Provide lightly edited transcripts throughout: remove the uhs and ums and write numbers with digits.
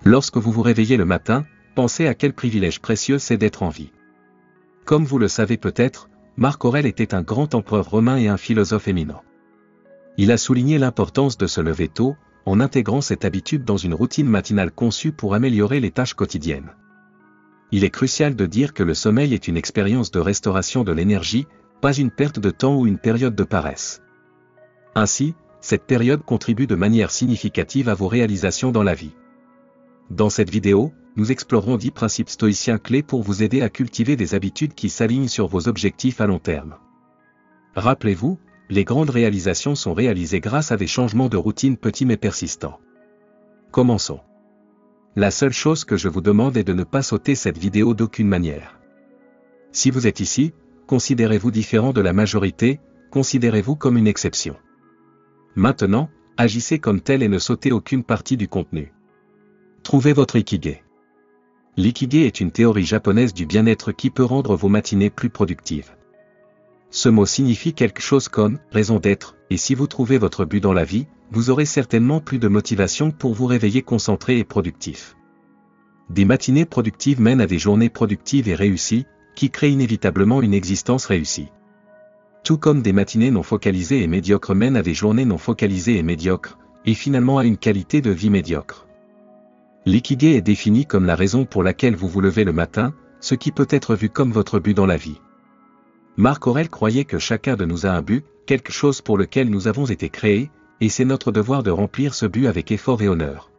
Lorsque vous vous réveillez le matin, pensez à quel privilège précieux c'est d'être en vie. Comme vous le savez peut-être, Marc Aurèle était un grand empereur romain et un philosophe éminent. Il a souligné l'importance de se lever tôt, en intégrant cette habitude dans une routine matinale conçue pour améliorer les tâches quotidiennes. Il est crucial de dire que le sommeil est une expérience de restauration de l'énergie, pas une perte de temps ou une période de paresse. Ainsi, cette période contribue de manière significative à vos réalisations dans la vie. Dans cette vidéo, nous explorerons 10 principes stoïciens clés pour vous aider à cultiver des habitudes qui s'alignent sur vos objectifs à long terme. Rappelez-vous, les grandes réalisations sont réalisées grâce à des changements de routine petits mais persistants. Commençons. La seule chose que je vous demande est de ne pas sauter cette vidéo d'aucune manière. Si vous êtes ici, considérez-vous différent de la majorité, considérez-vous comme une exception. Maintenant, agissez comme tel et ne sautez aucune partie du contenu. Trouvez votre Ikigai. L'ikigai est une théorie japonaise du bien-être qui peut rendre vos matinées plus productives. Ce mot signifie quelque chose comme « raison d'être », et si vous trouvez votre but dans la vie, vous aurez certainement plus de motivation pour vous réveiller concentré et productif. Des matinées productives mènent à des journées productives et réussies, qui créent inévitablement une existence réussie. Tout comme des matinées non focalisées et médiocres mènent à des journées non focalisées et médiocres, et finalement à une qualité de vie médiocre. L'ikigai est défini comme la raison pour laquelle vous vous levez le matin, ce qui peut être vu comme votre but dans la vie. Marc Aurèle croyait que chacun de nous a un but, quelque chose pour lequel nous avons été créés, et c'est notre devoir de remplir ce but avec effort et honneur.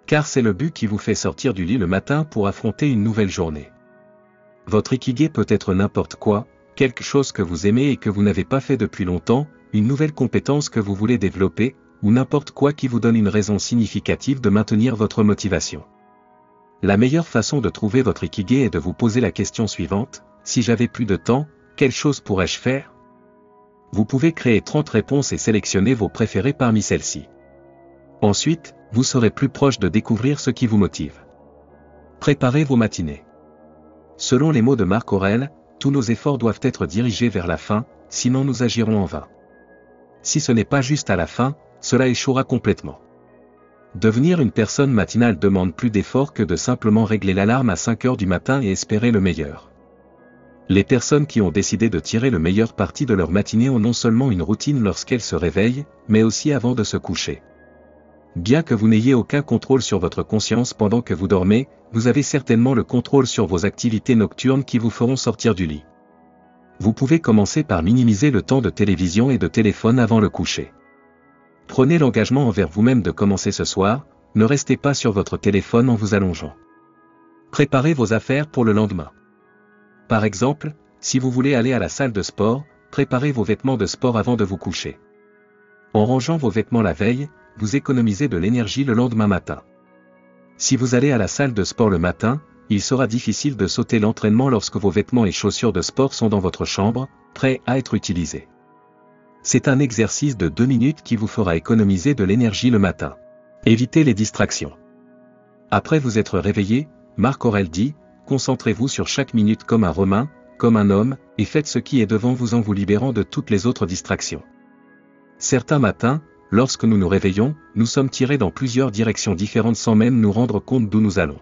Car c'est le but qui vous fait sortir du lit le matin pour affronter une nouvelle journée. Votre Ikigai peut être n'importe quoi, quelque chose que vous aimez et que vous n'avez pas fait depuis longtemps, une nouvelle compétence que vous voulez développer, ou n'importe quoi qui vous donne une raison significative de maintenir votre motivation. La meilleure façon de trouver votre Ikigai est de vous poser la question suivante: si j'avais plus de temps, quelle chose pourrais-je faire? Vous pouvez créer 30 réponses et sélectionner vos préférées parmi celles-ci. Ensuite, vous serez plus proche de découvrir ce qui vous motive. Préparez vos matinées. Selon les mots de Marc Aurèle, tous nos efforts doivent être dirigés vers la fin, sinon nous agirons en vain. Si ce n'est pas juste à la fin, cela échouera complètement. Devenir une personne matinale demande plus d'efforts que de simplement régler l'alarme à 5 heures du matin et espérer le meilleur. Les personnes qui ont décidé de tirer le meilleur parti de leur matinée ont non seulement une routine lorsqu'elles se réveillent, mais aussi avant de se coucher. Bien que vous n'ayez aucun contrôle sur votre conscience pendant que vous dormez, vous avez certainement le contrôle sur vos activités nocturnes qui vous feront sortir du lit. Vous pouvez commencer par minimiser le temps de télévision et de téléphone avant le coucher. Prenez l'engagement envers vous-même de commencer ce soir, ne restez pas sur votre téléphone en vous allongeant. Préparez vos affaires pour le lendemain. Par exemple, si vous voulez aller à la salle de sport, préparez vos vêtements de sport avant de vous coucher. En rangeant vos vêtements la veille, vous économisez de l'énergie le lendemain matin. Si vous allez à la salle de sport le matin, il sera difficile de sauter l'entraînement lorsque vos vêtements et chaussures de sport sont dans votre chambre, prêts à être utilisés. C'est un exercice de 2 minutes qui vous fera économiser de l'énergie le matin. Évitez les distractions. Après vous être réveillé, Marc Aurèle dit: concentrez-vous sur chaque minute comme un Romain, comme un homme, et faites ce qui est devant vous en vous libérant de toutes les autres distractions. Certains matins, lorsque nous nous réveillons, nous sommes tirés dans plusieurs directions différentes sans même nous rendre compte d'où nous allons.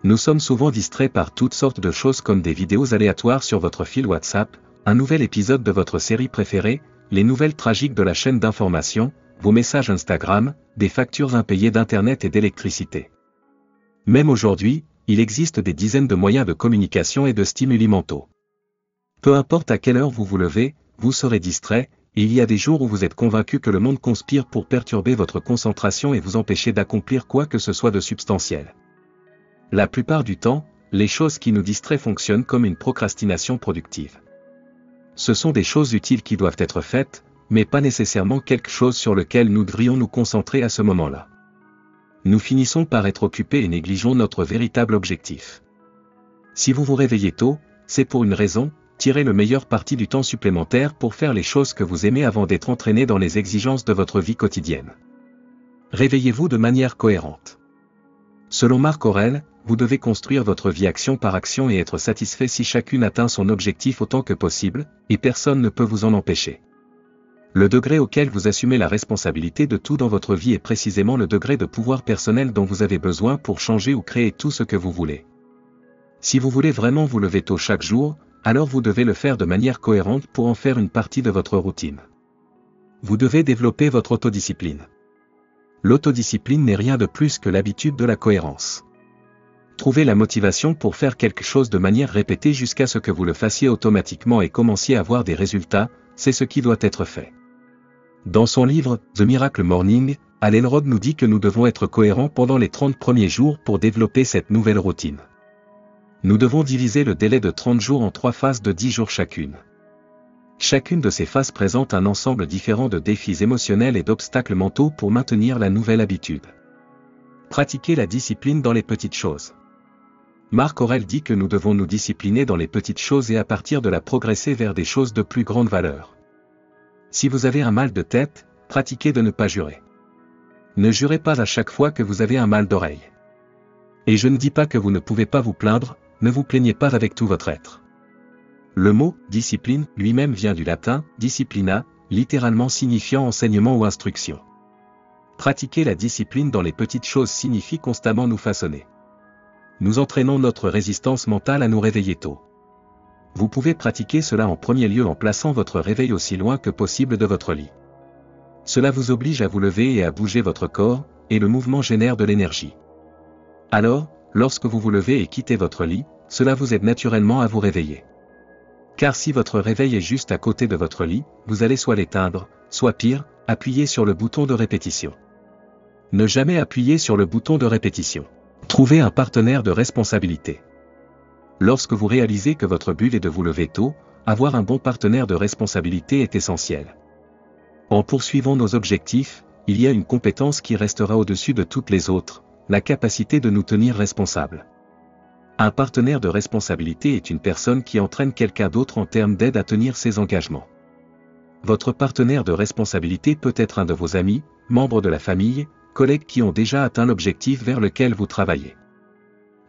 Nous sommes souvent distraits par toutes sortes de choses comme des vidéos aléatoires sur votre fil WhatsApp, un nouvel épisode de votre série préférée, les nouvelles tragiques de la chaîne d'information, vos messages Instagram, des factures impayées d'internet et d'électricité. Même aujourd'hui, il existe des dizaines de moyens de communication et de stimuli mentaux. Peu importe à quelle heure vous vous levez, vous serez distrait, et il y a des jours où vous êtes convaincu que le monde conspire pour perturber votre concentration et vous empêcher d'accomplir quoi que ce soit de substantiel. La plupart du temps, les choses qui nous distraient fonctionnent comme une procrastination productive. Ce sont des choses utiles qui doivent être faites, mais pas nécessairement quelque chose sur lequel nous devrions nous concentrer à ce moment-là. Nous finissons par être occupés et négligeons notre véritable objectif. Si vous vous réveillez tôt, c'est pour une raison: tirez le meilleur parti du temps supplémentaire pour faire les choses que vous aimez avant d'être entraîné dans les exigences de votre vie quotidienne. Réveillez-vous de manière cohérente. Selon Marc Aurèle, vous devez construire votre vie action par action et être satisfait si chacune atteint son objectif autant que possible, et personne ne peut vous en empêcher. Le degré auquel vous assumez la responsabilité de tout dans votre vie est précisément le degré de pouvoir personnel dont vous avez besoin pour changer ou créer tout ce que vous voulez. Si vous voulez vraiment vous lever tôt chaque jour, alors vous devez le faire de manière cohérente pour en faire une partie de votre routine. Vous devez développer votre autodiscipline. L'autodiscipline n'est rien de plus que l'habitude de la cohérence. Trouvez la motivation pour faire quelque chose de manière répétée jusqu'à ce que vous le fassiez automatiquement et commenciez à voir des résultats, c'est ce qui doit être fait. Dans son livre « The Miracle Morning », Hal Elrod nous dit que nous devons être cohérents pendant les 30 premiers jours pour développer cette nouvelle routine. Nous devons diviser le délai de 30 jours en 3 phases de 10 jours chacune. Chacune de ces phases présente un ensemble différent de défis émotionnels et d'obstacles mentaux pour maintenir la nouvelle habitude. Pratiquez la discipline dans les petites choses. Marc Aurèle dit que nous devons nous discipliner dans les petites choses et à partir de là progresser vers des choses de plus grande valeur. Si vous avez un mal de tête, pratiquez de ne pas jurer. Ne jurez pas à chaque fois que vous avez un mal d'oreille. Et je ne dis pas que vous ne pouvez pas vous plaindre, ne vous plaignez pas avec tout votre être. Le mot « discipline » lui-même vient du latin « disciplina », littéralement signifiant enseignement ou instruction. Pratiquer la discipline dans les petites choses signifie constamment nous façonner. Nous entraînons notre résistance mentale à nous réveiller tôt. Vous pouvez pratiquer cela en premier lieu en plaçant votre réveil aussi loin que possible de votre lit. Cela vous oblige à vous lever et à bouger votre corps, et le mouvement génère de l'énergie. Alors, lorsque vous vous levez et quittez votre lit, cela vous aide naturellement à vous réveiller. Car si votre réveil est juste à côté de votre lit, vous allez soit l'éteindre, soit pire, appuyer sur le bouton de répétition. Ne jamais appuyer sur le bouton de répétition. Trouvez un partenaire de responsabilité. Lorsque vous réalisez que votre but est de vous lever tôt, avoir un bon partenaire de responsabilité est essentiel. En poursuivant nos objectifs, il y a une compétence qui restera au-dessus de toutes les autres, la capacité de nous tenir responsables. Un partenaire de responsabilité est une personne qui entraîne quelqu'un d'autre en termes d'aide à tenir ses engagements. Votre partenaire de responsabilité peut être un de vos amis, membres de la famille, collègues qui ont déjà atteint l'objectif vers lequel vous travaillez.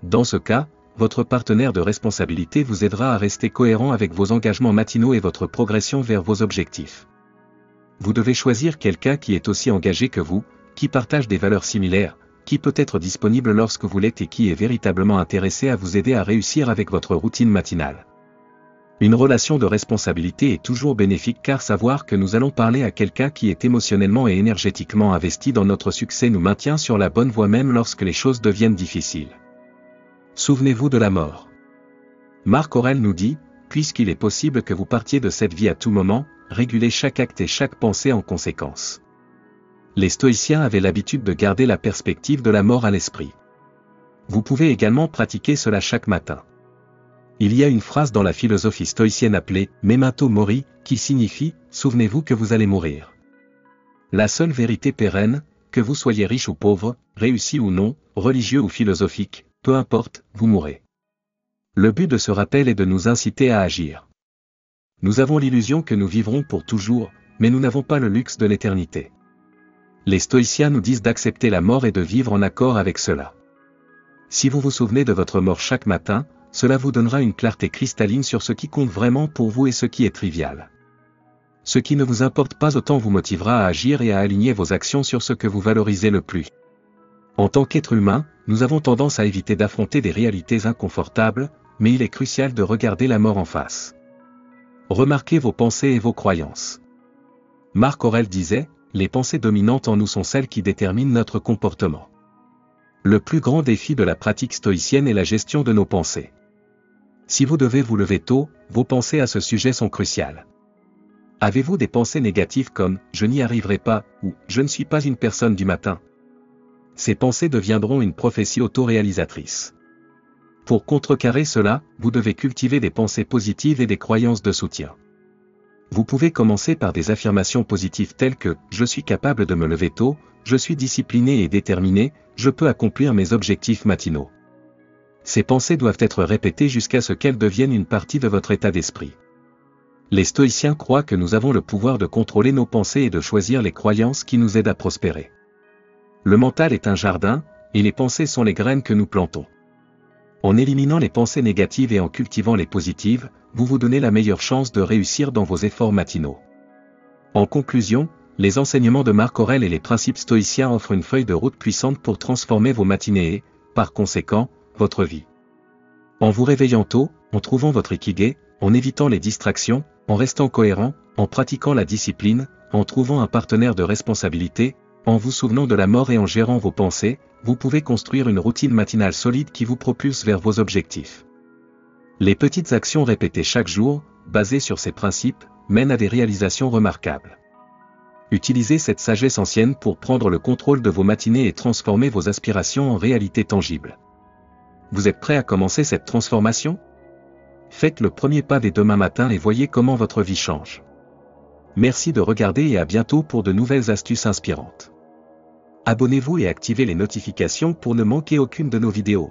Dans ce cas, votre partenaire de responsabilité vous aidera à rester cohérent avec vos engagements matinaux et votre progression vers vos objectifs. Vous devez choisir quelqu'un qui est aussi engagé que vous, qui partage des valeurs similaires, qui peut être disponible lorsque vous l'êtes et qui est véritablement intéressé à vous aider à réussir avec votre routine matinale. Une relation de responsabilité est toujours bénéfique car savoir que nous allons parler à quelqu'un qui est émotionnellement et énergétiquement investi dans notre succès nous maintient sur la bonne voie même lorsque les choses deviennent difficiles. Souvenez-vous de la mort. Marc Aurèle nous dit, puisqu'il est possible que vous partiez de cette vie à tout moment, régulez chaque acte et chaque pensée en conséquence. Les stoïciens avaient l'habitude de garder la perspective de la mort à l'esprit. Vous pouvez également pratiquer cela chaque matin. Il y a une phrase dans la philosophie stoïcienne appelée « memento mori » qui signifie « souvenez-vous que vous allez mourir ». La seule vérité pérenne, que vous soyez riche ou pauvre, réussi ou non, religieux ou philosophique, peu importe, vous mourrez. Le but de ce rappel est de nous inciter à agir. Nous avons l'illusion que nous vivrons pour toujours, mais nous n'avons pas le luxe de l'éternité. Les stoïciens nous disent d'accepter la mort et de vivre en accord avec cela. Si vous vous souvenez de votre mort chaque matin, cela vous donnera une clarté cristalline sur ce qui compte vraiment pour vous et ce qui est trivial. Ce qui ne vous importe pas autant vous motivera à agir et à aligner vos actions sur ce que vous valorisez le plus. En tant qu'être humain, nous avons tendance à éviter d'affronter des réalités inconfortables, mais il est crucial de regarder la mort en face. Remarquez vos pensées et vos croyances. Marc Aurèle disait, « Les pensées dominantes en nous sont celles qui déterminent notre comportement. » Le plus grand défi de la pratique stoïcienne est la gestion de nos pensées. Si vous devez vous lever tôt, vos pensées à ce sujet sont cruciales. Avez-vous des pensées négatives comme « je n'y arriverai pas » ou « je ne suis pas une personne du matin » ? Ces pensées deviendront une prophétie autoréalisatrice. Pour contrecarrer cela, vous devez cultiver des pensées positives et des croyances de soutien. Vous pouvez commencer par des affirmations positives telles que « je suis capable de me lever tôt », « je suis discipliné et déterminé », « je peux accomplir mes objectifs matinaux ». Ces pensées doivent être répétées jusqu'à ce qu'elles deviennent une partie de votre état d'esprit. Les stoïciens croient que nous avons le pouvoir de contrôler nos pensées et de choisir les croyances qui nous aident à prospérer. Le mental est un jardin, et les pensées sont les graines que nous plantons. En éliminant les pensées négatives et en cultivant les positives, vous vous donnez la meilleure chance de réussir dans vos efforts matinaux. En conclusion, les enseignements de Marc Aurèle et les principes stoïciens offrent une feuille de route puissante pour transformer vos matinées et, par conséquent, votre vie. En vous réveillant tôt, en trouvant votre ikigai, en évitant les distractions, en restant cohérent, en pratiquant la discipline, en trouvant un partenaire de responsabilité, en vous souvenant de la mort et en gérant vos pensées, vous pouvez construire une routine matinale solide qui vous propulse vers vos objectifs. Les petites actions répétées chaque jour, basées sur ces principes, mènent à des réalisations remarquables. Utilisez cette sagesse ancienne pour prendre le contrôle de vos matinées et transformer vos aspirations en réalité tangible. Vous êtes prêt à commencer cette transformation? Faites le premier pas dès demain matin et voyez comment votre vie change. Merci de regarder et à bientôt pour de nouvelles astuces inspirantes. Abonnez-vous et activez les notifications pour ne manquer aucune de nos vidéos.